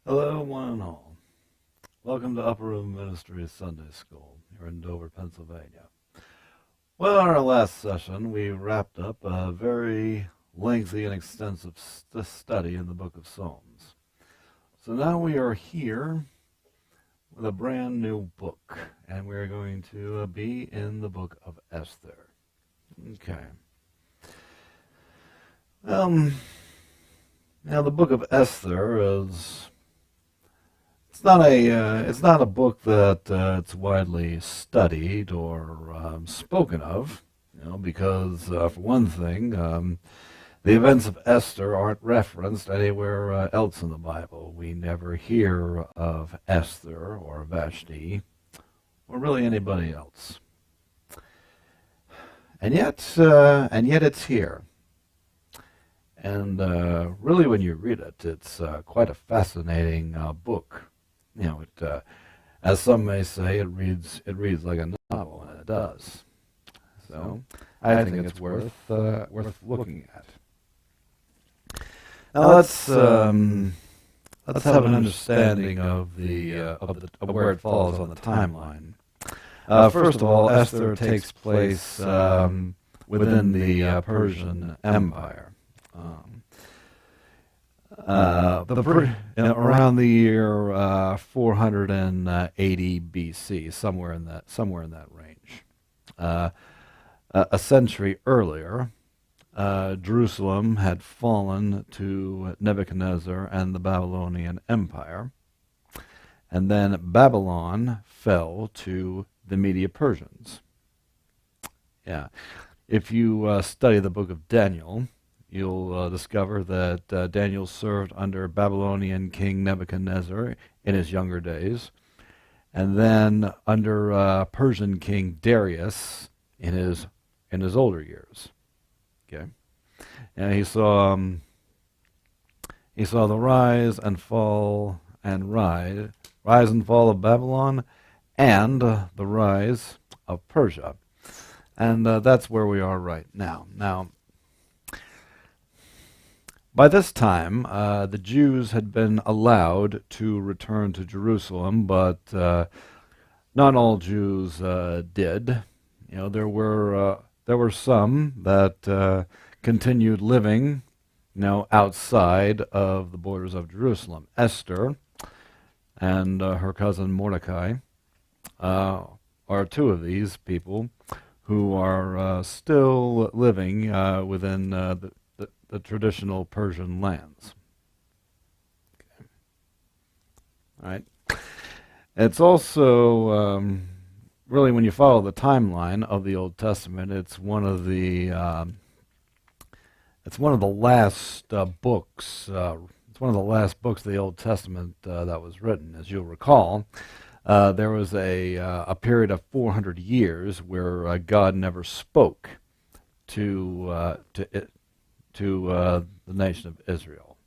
Hello, one and all. Welcome to Upper Room Ministries Sunday School here in Dover, Pennsylvania. Well, in our last session, we wrapped up a very lengthy and extensive study in the book of Psalms. So now we are here with a brand new book, and we're going to be in the book of Esther. Okay. Now the book of Esther is... It's not a book that it's widely studied or spoken of, because for one thing, the events of Esther aren't referenced anywhere else in the Bible. We never hear of Esther or Vashti or really anybody else, and yet it's here. And really, when you read it, it's quite a fascinating book. As some may say, it reads like a novel, and it does. So I think it's worth looking at. Now let's have an understanding of where it falls on the timeline. First of all, Esther takes place within the Persian Empire. Around the year 480 BC, somewhere in that range. A century earlier, Jerusalem had fallen to Nebuchadnezzar and the Babylonian Empire, and then Babylon fell to the Medo-Persians. Yeah, if you study the book of Daniel, you'll discover that Daniel served under Babylonian King Nebuchadnezzar in his younger days, and then under Persian King Darius in his older years. Okay, and he saw the rise and fall of Babylon, and the rise of Persia, and that's where we are right now. Now, by this time, the Jews had been allowed to return to Jerusalem, but not all Jews did. There were some that continued living, outside of the borders of Jerusalem. Esther and her cousin Mordecai are two of these people who are still living within the traditional Persian lands. Okay. All right. It's also really, when you follow the timeline of the Old Testament, it's one of the last books. It's one of the last books of the Old Testament that was written. As you'll recall, there was a period of 400 years where God never spoke to the nation of Israel.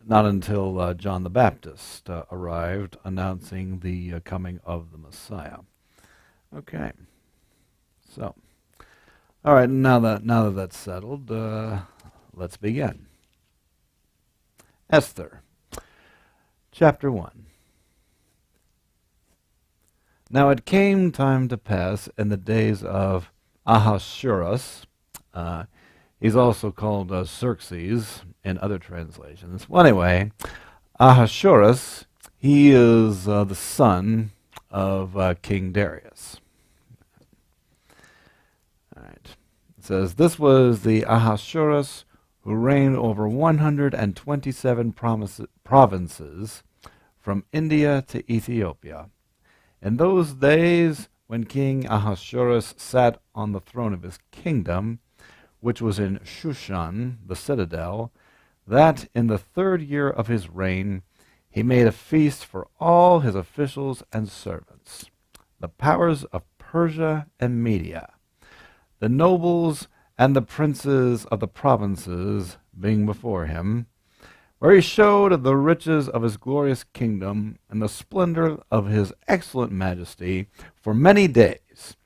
Not until John the Baptist arrived, announcing the coming of the Messiah. Okay, so, all right. Now that that's settled, let's begin. Esther, chapter 1. Now it came time to pass in the days of Ahasuerus. He's also called Xerxes in other translations. Well, anyway, Ahasuerus, he is the son of King Darius. All right. It says, this was the Ahasuerus who reigned over 127 provinces from India to Ethiopia. In those days, when King Ahasuerus sat on the throne of his kingdom, which was in Shushan, the citadel, that in the 3rd year of his reign he made a feast for all his officials and servants, the powers of Persia and Media, the nobles and the princes of the provinces being before him, where he showed the riches of his glorious kingdom and the splendor of his excellent majesty for many days,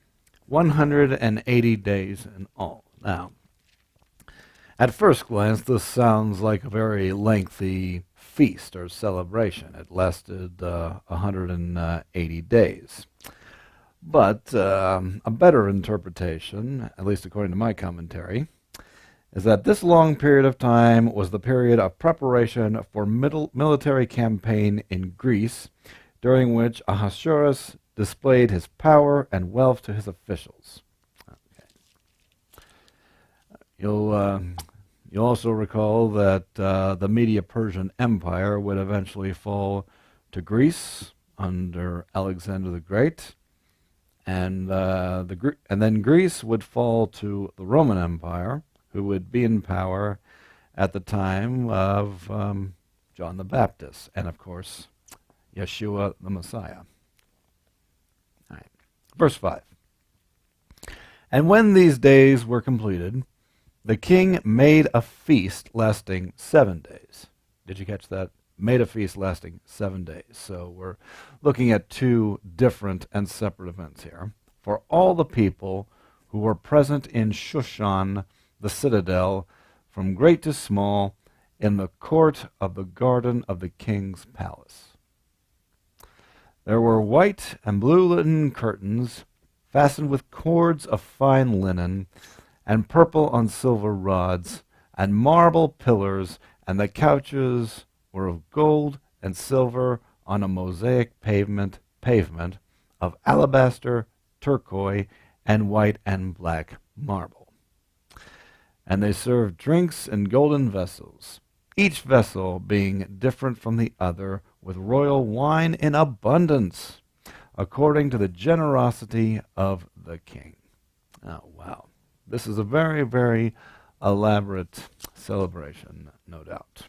180 days in all. Now, At first glance, this sounds like a very lengthy feast or celebration. It lasted 180 days. But a better interpretation, at least according to my commentary, is that this long period of time was the period of preparation for military campaign in Greece, during which Ahasuerus displayed his power and wealth to his officials. Okay. You'll also recall that the Medo-Persian Empire would eventually fall to Greece under Alexander the Great, and then Greece would fall to the Roman Empire, who would be in power at the time of John the Baptist, and of course, Yeshua the Messiah. All right. Verse 5. And when these days were completed, the king made a feast lasting 7 days. Did you catch that? Made a feast lasting 7 days. So we're looking at two different and separate events here. For all the people who were present in Shushan, the citadel, from great to small, in the court of the garden of the king's palace. There were white and blue linen curtains, fastened with cords of fine linen, and purple on silver rods, and marble pillars, and the couches were of gold and silver on a mosaic pavement of alabaster, turquoise, and white and black marble. And they served drinks in golden vessels, each vessel being different from the other, with royal wine in abundance, according to the generosity of the king. Oh, wow. This is a very, very elaborate celebration, no doubt.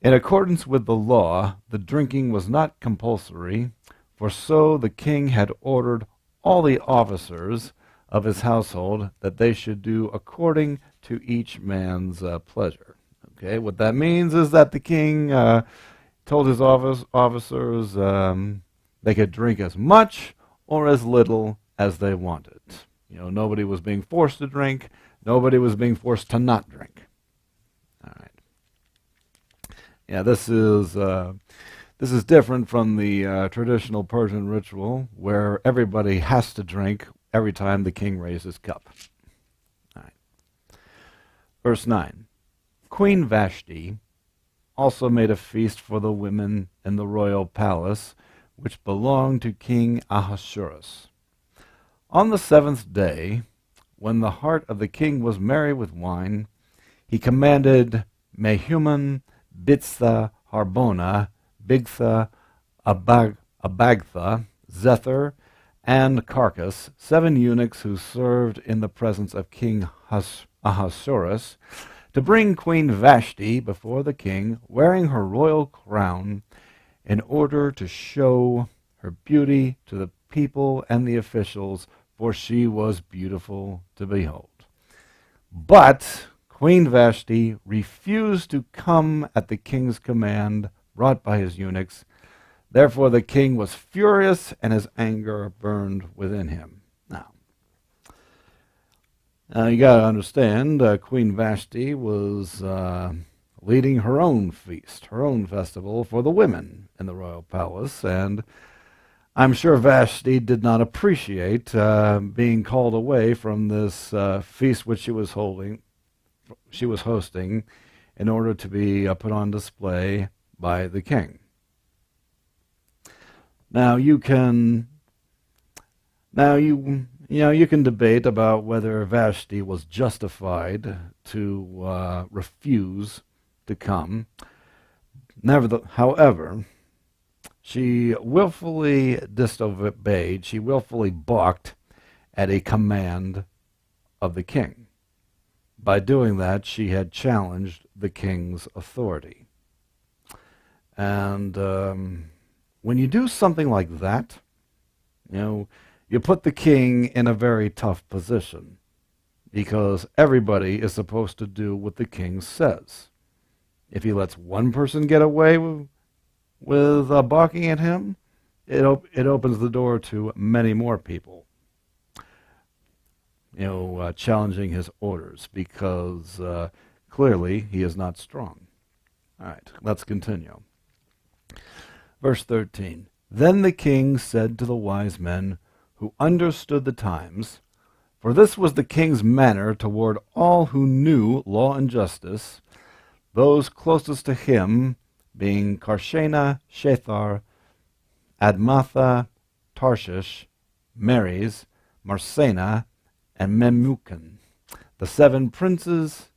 In accordance with the law, the drinking was not compulsory, for so the king had ordered all the officers of his household that they should do according to each man's pleasure. Okay, what that means is that the king told his officers they could drink as much or as little as they wanted. You know, nobody was being forced to drink. Nobody was being forced to not drink. All right. Yeah, this is different from the traditional Persian ritual where everybody has to drink every time the king raises his cup. All right. Verse 9. Queen Vashti also made a feast for the women in the royal palace, which belonged to King Ahasuerus. On the 7th day, when the heart of the king was merry with wine, he commanded Mehuman, Biztha, Harbona, Bigtha, Abagtha, Zethar, and Carcass, 7 eunuchs who served in the presence of King Ahasuerus, to bring Queen Vashti before the king, wearing her royal crown, in order to show her beauty to the people and the officials, for she was beautiful to behold. But Queen Vashti refused to come at the king's command, brought by his eunuchs. Therefore the king was furious, and his anger burned within him. Now you got to understand, Queen Vashti was leading her own feast, her own festival for the women in the royal palace, and I'm sure Vashti did not appreciate being called away from this feast which she was hosting in order to be put on display by the king. Now you can debate about whether Vashti was justified to refuse to come. However, she willfully disobeyed, she willfully balked at a command of the king. By doing that, she had challenged the king's authority. And when you do something like that, you put the king in a very tough position, because everybody is supposed to do what the king says. If he lets one person get away with balking at him, it opens the door to many more people. challenging his orders, because clearly he is not strong. All right, let's continue. Verse 13. Then the king said to the wise men who understood the times, for this was the king's manner toward all who knew law and justice, those closest to him being Karshena, Shethar, Admatha, Tarshish, Meres, Marsena, and Memucan, the 7 princes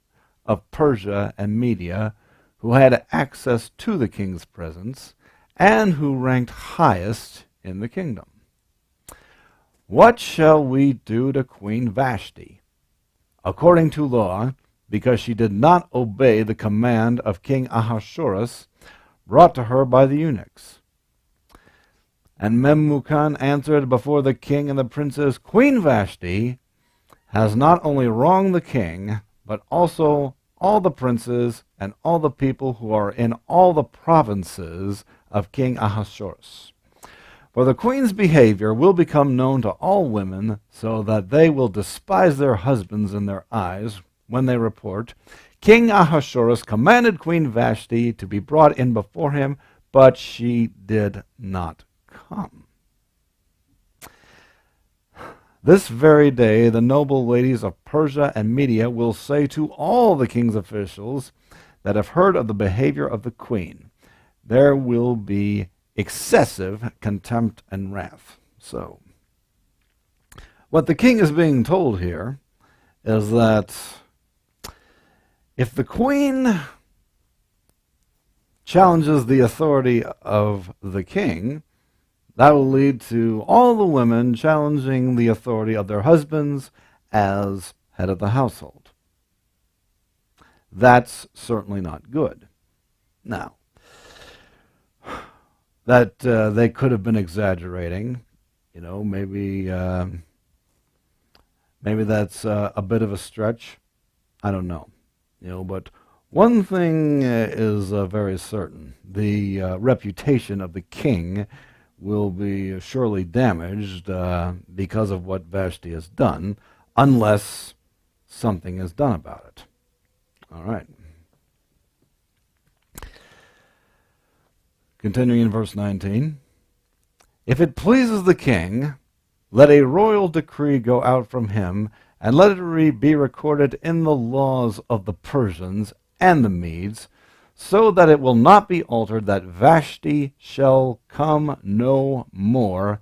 of Persia and Media, who had access to the king's presence, and who ranked highest in the kingdom. What shall we do to Queen Vashti? According to law, because she did not obey the command of King Ahasuerus, brought to her by the eunuchs. And Memucan answered before the king and the princes, Queen Vashti has not only wronged the king, but also all the princes and all the people who are in all the provinces of King Ahasuerus. For the queen's behavior will become known to all women, so that they will despise their husbands in their eyes when they report, King Ahasuerus commanded Queen Vashti to be brought in before him, but she did not come. This very day the noble ladies of Persia and Media will say to all the king's officials that have heard of the behavior of the queen, there will be excessive contempt and wrath. So, what the king is being told here is that if the queen challenges the authority of the king, that will lead to all the women challenging the authority of their husbands as head of the household. That's certainly not good. Now, that they could have been exaggerating, maybe that's a bit of a stretch. I don't know, but one thing is very certain: the reputation of the king will be surely damaged because of what Vashti has done, unless something is done about it. All right. Continuing in verse 19. If it pleases the king, let a royal decree go out from him, and let it be recorded in the laws of the Persians and the Medes, so that it will not be altered, that Vashti shall come no more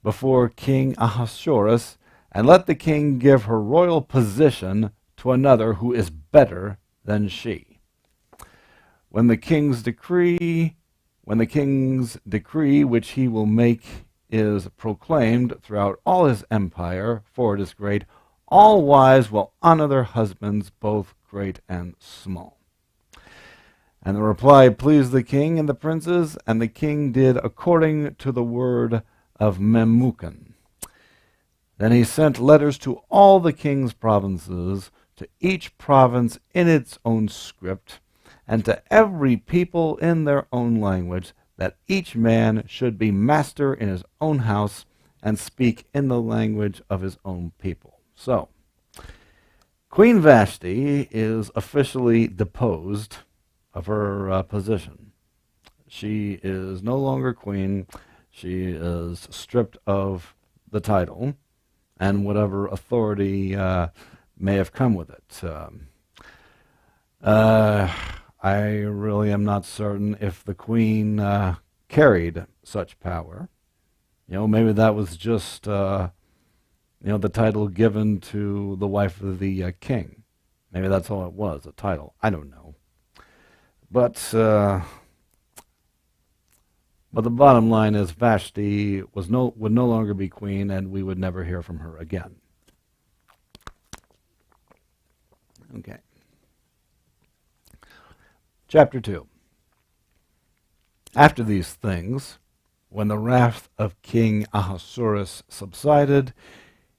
before King Ahasuerus, and let the king give her royal position to another who is better than she. When the king's decree which he will make is proclaimed throughout all his empire, for it is great, all wives will honor their husbands, both great and small. And the reply pleased the king and the princes, and the king did according to the word of Memucan. Then he sent letters to all the king's provinces, to each province in its own script, and to every people in their own language, that each man should be master in his own house, and speak in the language of his own people. So, Queen Vashti is officially deposed of her position. She is no longer queen. She is stripped of the title and whatever authority may have come with it. I really am not certain if the queen carried such power. Maybe that was just the title given to the wife of the king. Maybe that's all it was, a title. I don't know. But the bottom line is Vashti would no longer be queen, and we would never hear from her again. Okay. Chapter 2. After these things, when the wrath of King Ahasuerus subsided,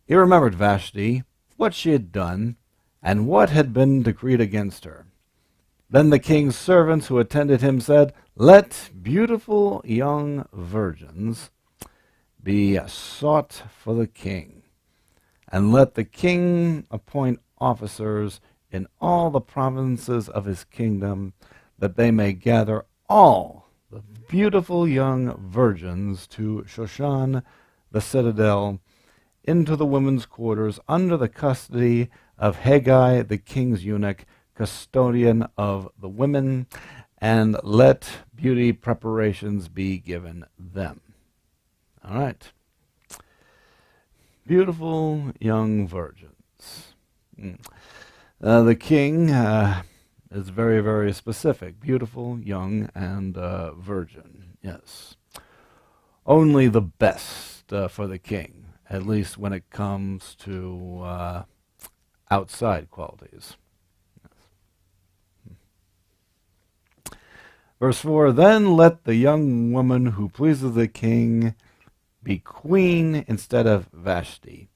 he remembered Vashti, what she had done, and what had been decreed against her. Then the king's servants who attended him said, let beautiful young virgins be sought for the king, and let the king appoint officers in all the provinces of his kingdom, that they may gather all the beautiful young virgins to Shushan the citadel, into the women's quarters, under the custody of Haggai the king's eunuch, custodian of the women, and let beauty preparations be given them. All right. Beautiful young virgins. The king is very, very specific. Beautiful, young, and virgin. Yes. Only the best for the king, at least when it comes to outside qualities. Yes. Verse 4, then let the young woman who pleases the king be queen instead of Vashti.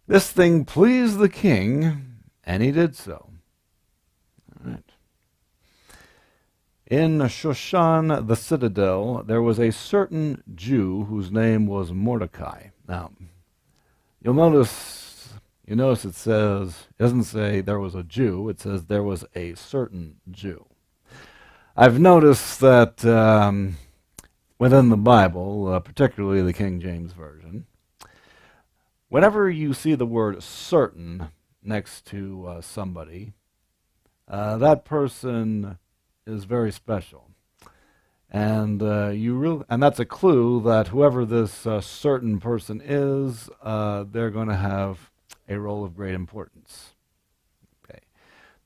This thing pleased the king, and he did so. All right. In Shushan the citadel, there was a certain Jew whose name was Mordecai. Now, you notice it says, it doesn't say there was a Jew, it says there was a certain Jew. I've noticed that within the Bible, particularly the King James Version, whenever you see the word certain next to somebody, that person is very special. And and that's a clue that whoever this certain person is, they're going to have a role of great importance. Okay.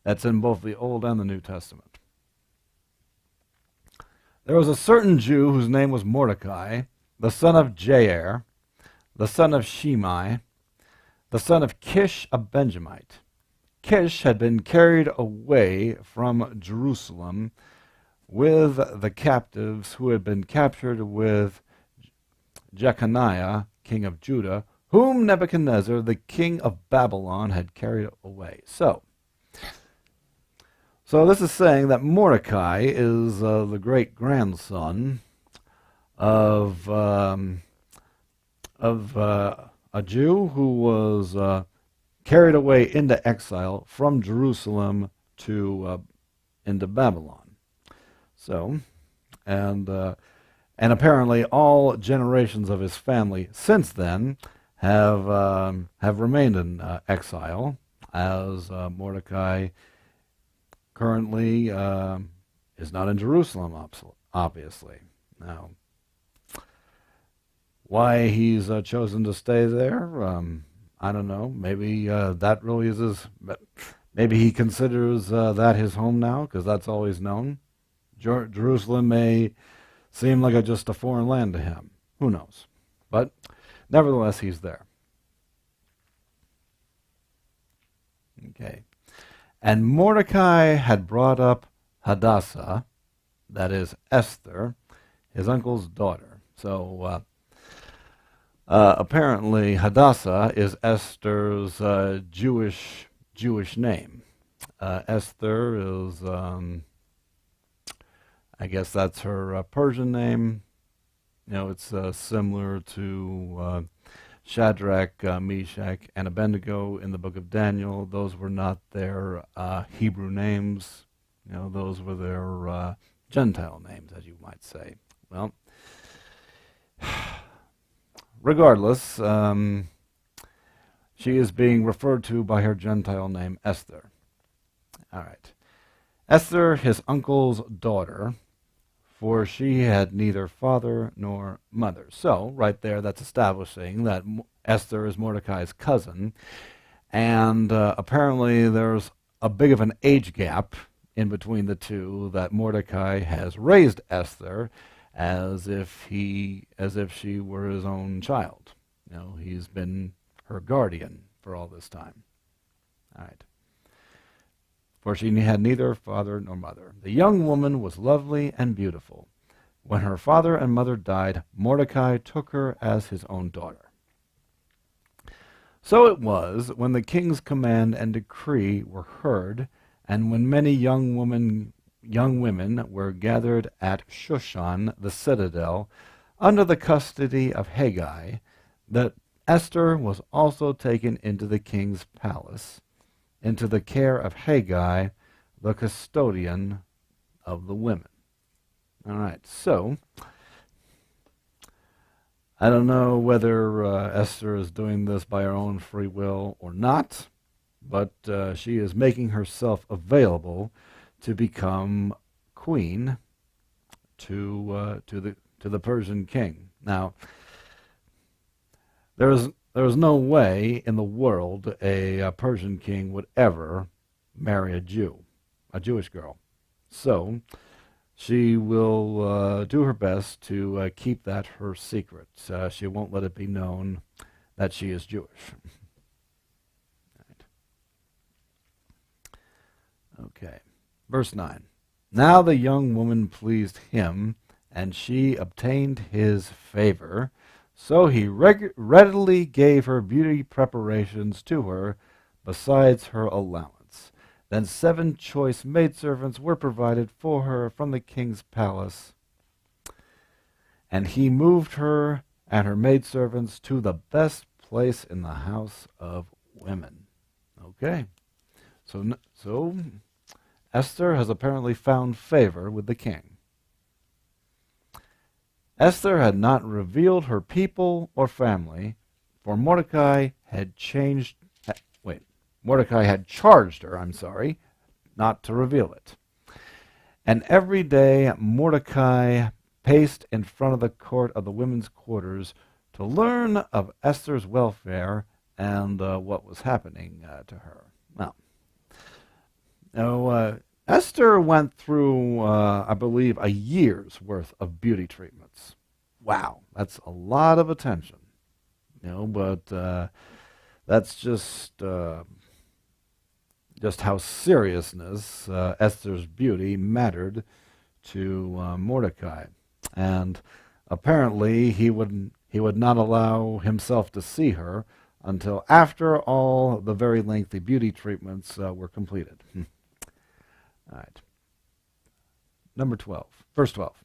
That's in both the Old and the New Testament. There was a certain Jew whose name was Mordecai, the son of Jair, the son of Shimei, the son of Kish, a Benjamite. Kish had been carried away from Jerusalem with the captives who had been captured with Jeconiah, king of Judah, whom Nebuchadnezzar, the king of Babylon, had carried away. So this is saying that Mordecai is the great-grandson of a Jew who was carried away into exile from Jerusalem to into Babylon. So, and apparently all generations of his family since then have remained in exile, as Mordecai currently is not in Jerusalem, obviously. Now, why he's chosen to stay there, I don't know. Maybe that really is his. Maybe he considers that his home now, because that's all he's known. Jerusalem may seem like just a foreign land to him. Who knows? But nevertheless, he's there. Okay. And Mordecai had brought up Hadassah, that is Esther, his uncle's daughter. So apparently Hadassah is Esther's Jewish name. Esther is, I guess that's her Persian name. You know, it's similar to Shadrach, Meshach, and Abednego in the book of Daniel. Those were not their Hebrew names. You know, those were their Gentile names, as you might say. Well, regardless, she is being referred to by her Gentile name, Esther. All right. Esther, his uncle's daughter, for she had neither father nor mother. So, right there, that's establishing that Esther is Mordecai's cousin. And apparently there's a big of an age gap in between the two, that Mordecai has raised Esther as if she were his own child. You know, he's been her guardian for all this time. All right. For she had neither father nor mother. The young woman was lovely and beautiful. When her father and mother died, Mordecai took her as his own daughter. So it was, when the king's command and decree were heard, and when many young women were gathered at Shushan the citadel, under the custody of Haggai, that Esther was also taken into the king's palace, into the care of Haggai, the custodian of the women. All right, so I don't know whether Esther is doing this by her own free will or not, but she is making herself available to become queen to the Persian king. Now, there is no way in the world a Persian king would ever marry a Jew, a Jewish girl. So she will do her best to keep that her secret. She won't let it be known that she is Jewish. Right. Okay. Verse 9. Now the young woman pleased him, and she obtained his favor. So he readily gave her beauty preparations to her, besides her allowance. Then 7 choice maidservants were provided for her from the king's palace, and he moved her and her maidservants to the best place in the house of women. Okay, so Esther has apparently found favor with the king. Esther had not revealed her people or family, for Mordecai had charged her, not to reveal it. And every day Mordecai paced in front of the court of the women's quarters to learn of Esther's welfare and what was happening to her. Now, Esther went through, I believe, a year's worth of beauty treatments. Wow, that's a lot of attention. But that's just how seriousness Esther's beauty mattered to Mordecai, and apparently he would not allow himself to see her until after all the very lengthy beauty treatments were completed. All right. Number 12, verse 12.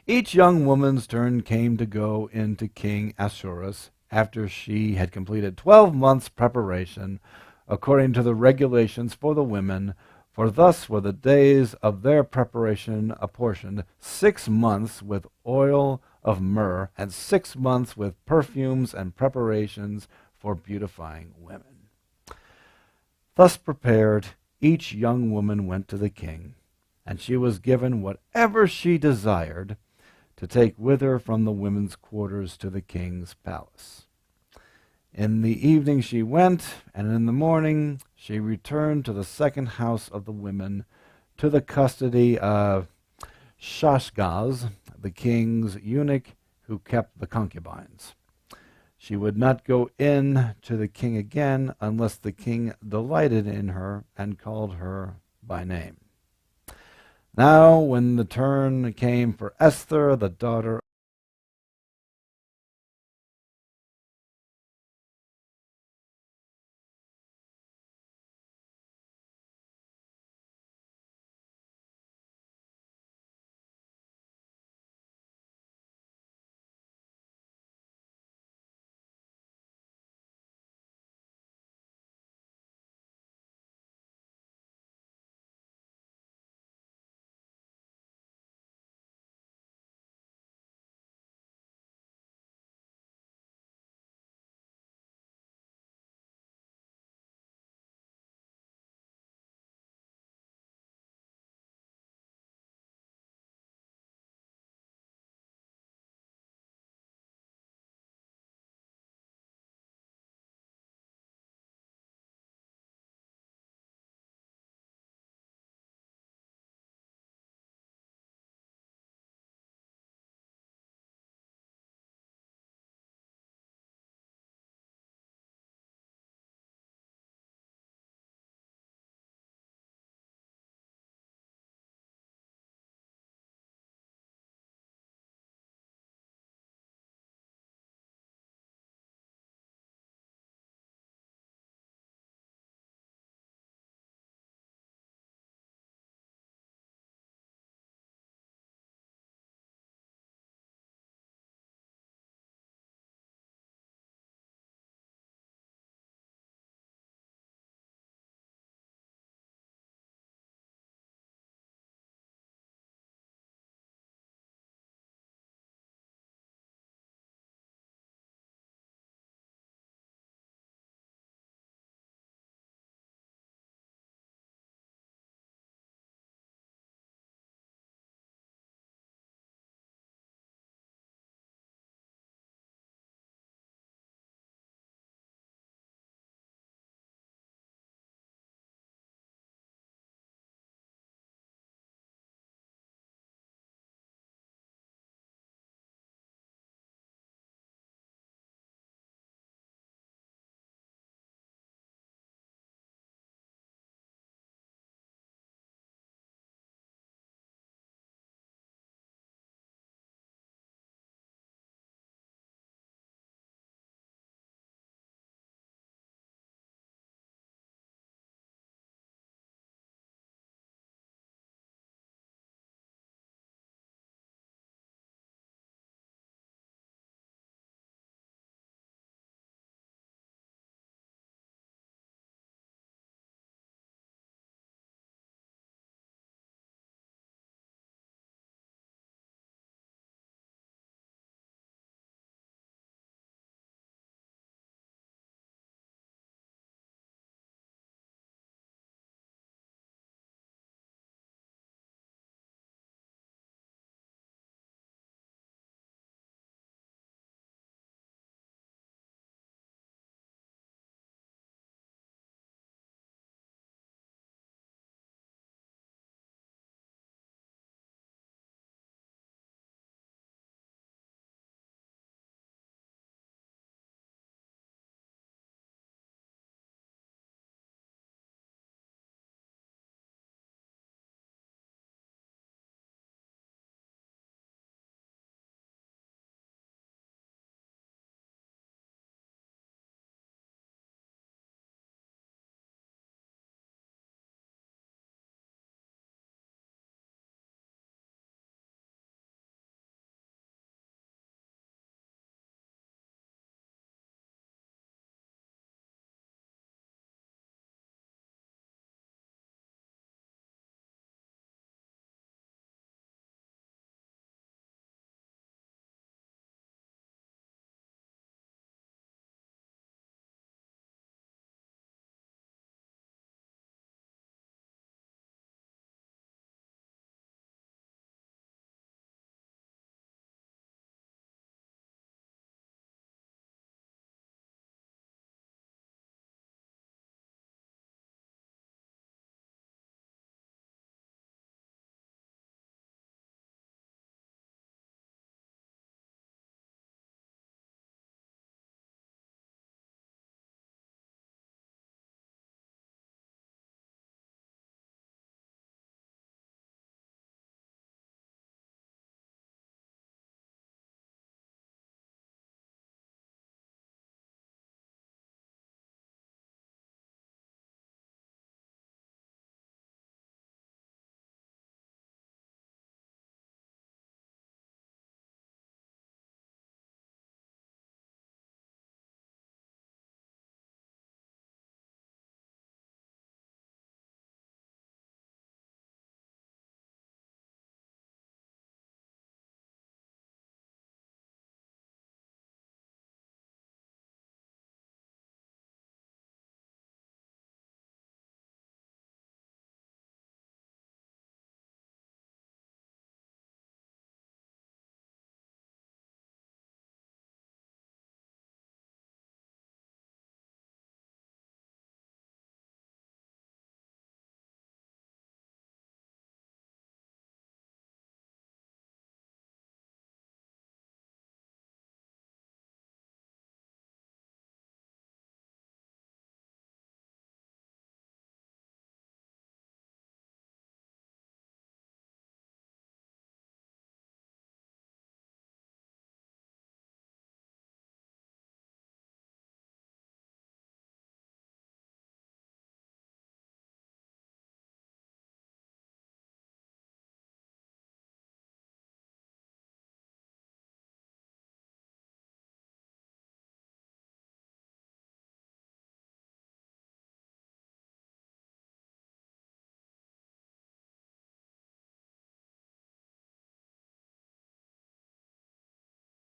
Each young woman's turn came to go into King Ahasuerus after she had completed 12 months' preparation, according to the regulations for the women, for thus were the days of their preparation apportioned, 6 months with oil of myrrh, and 6 months with perfumes and preparations for beautifying women. Thus prepared, each young woman went to the king, and she was given whatever she desired to take with her from the women's quarters to the king's palace. In the evening she went, and in the morning she returned to the second house of the women, to the custody of Shashgaz, the king's eunuch, who kept the concubines. She would not go in to the king again unless the king delighted in her and called her by name. Now when the turn came for Esther, the daughter